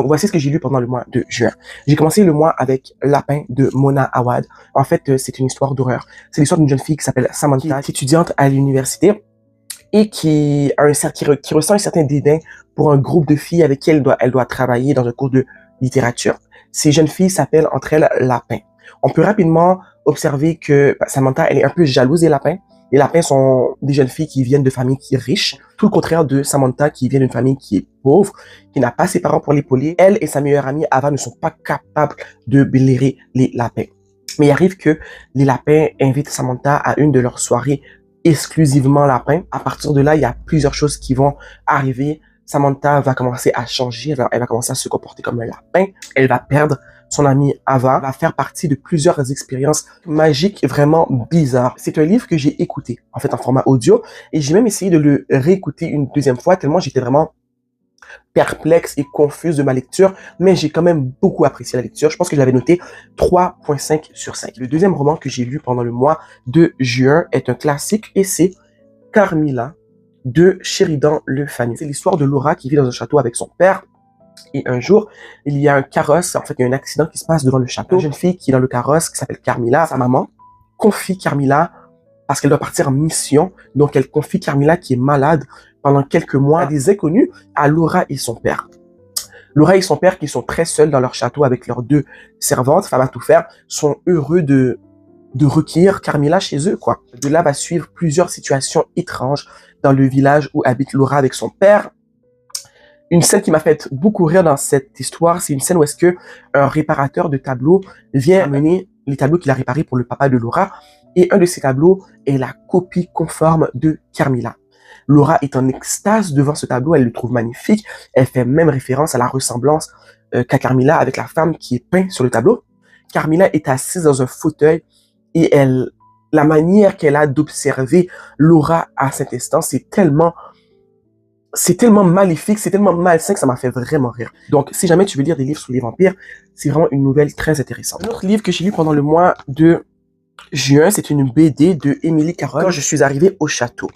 Donc, voici ce que j'ai lu pendant le mois de juin. J'ai commencé le mois avec Lapin de Mona Awad. En fait, c'est une histoire d'horreur. C'est l'histoire d'une jeune fille qui s'appelle Samantha, qui est étudiante à l'université et qui ressent un certain dédain pour un groupe de filles avec qui elle doit travailler dans un cours de littérature. Ces jeunes filles s'appellent entre elles Lapin. On peut rapidement observer que Samantha, elle est un peu jalouse des lapins. Les lapins sont des jeunes filles qui viennent de familles qui sont riches, tout le contraire de Samantha qui vient d'une famille qui est pauvre, qui n'a pas ses parents pour l'épauler. Elle et sa meilleure amie Ava ne sont pas capables de blairer les lapins. Mais il arrive que les lapins invitent Samantha à une de leurs soirées exclusivement lapin. À partir de là, il y a plusieurs choses qui vont arriver. Samantha va commencer à changer, elle va commencer à se comporter comme un lapin. Elle va perdre son amie Ava, va faire partie de plusieurs expériences magiques vraiment bizarres. C'est un livre que j'ai écouté, en fait, en format audio, et j'ai même essayé de le réécouter une deuxième fois, tellement j'étais vraiment perplexe et confuse de ma lecture, mais j'ai quand même beaucoup apprécié la lecture. Je pense que j'avais noté 3.5 sur 5. Le deuxième roman que j'ai lu pendant le mois de juin est un classique, et c'est Carmilla de Sheridan Le Fanu. C'est l'histoire de Laura qui vit dans un château avec son père. Et un jour, il y a un carrosse, en fait, il y a un accident qui se passe devant le château. Une jeune fille qui est dans le carrosse, qui s'appelle Carmilla, sa maman, confie Carmilla parce qu'elle doit partir en mission. Donc, elle confie Carmilla qui est malade pendant quelques mois à des inconnus, à Laura et son père. Laura et son père, qui sont très seuls dans leur château avec leurs deux servantes, femmes à tout faire, sont heureux de recueillir Carmilla chez eux, quoi. De là va suivre plusieurs situations étranges dans le village où habite Laura avec son père. Une scène qui m'a fait beaucoup rire dans cette histoire, c'est une scène où est-ce que un réparateur de tableaux vient amener les tableaux qu'il a réparés pour le papa de Laura, et un de ces tableaux est la copie conforme de Carmilla. Laura est en extase devant ce tableau, elle le trouve magnifique, elle fait même référence à la ressemblance qu'a Carmilla avec la femme qui est peinte sur le tableau. Carmilla est assise dans un fauteuil et la manière qu'elle a d'observer Laura à cet instant, c'est tellement maléfique, c'est tellement malsain que ça m'a fait vraiment rire. Donc, si jamais tu veux lire des livres sur les vampires, c'est vraiment une nouvelle très intéressante. Un autre livre que j'ai lu pendant le mois de juin, c'est une BD de Émilie Caron, Quand je suis arrivée au château.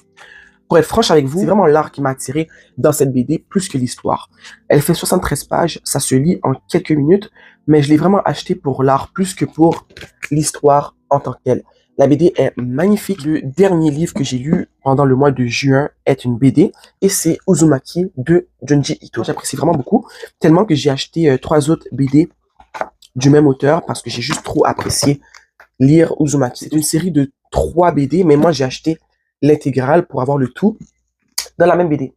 Pour être franche avec vous, c'est vraiment l'art qui m'a attiré dans cette BD plus que l'histoire. Elle fait 73 pages, ça se lit en quelques minutes, mais je l'ai vraiment acheté pour l'art plus que pour l'histoire en tant que telle. La BD est magnifique. Le dernier livre que j'ai lu pendant le mois de juin est une BD et c'est Uzumaki de Junji Ito. J'apprécie vraiment beaucoup, tellement que j'ai acheté 3 autres BD du même auteur parce que j'ai juste trop apprécié lire Uzumaki. C'est une série de 3 BD, mais moi j'ai acheté l'intégrale pour avoir le tout dans la même BD.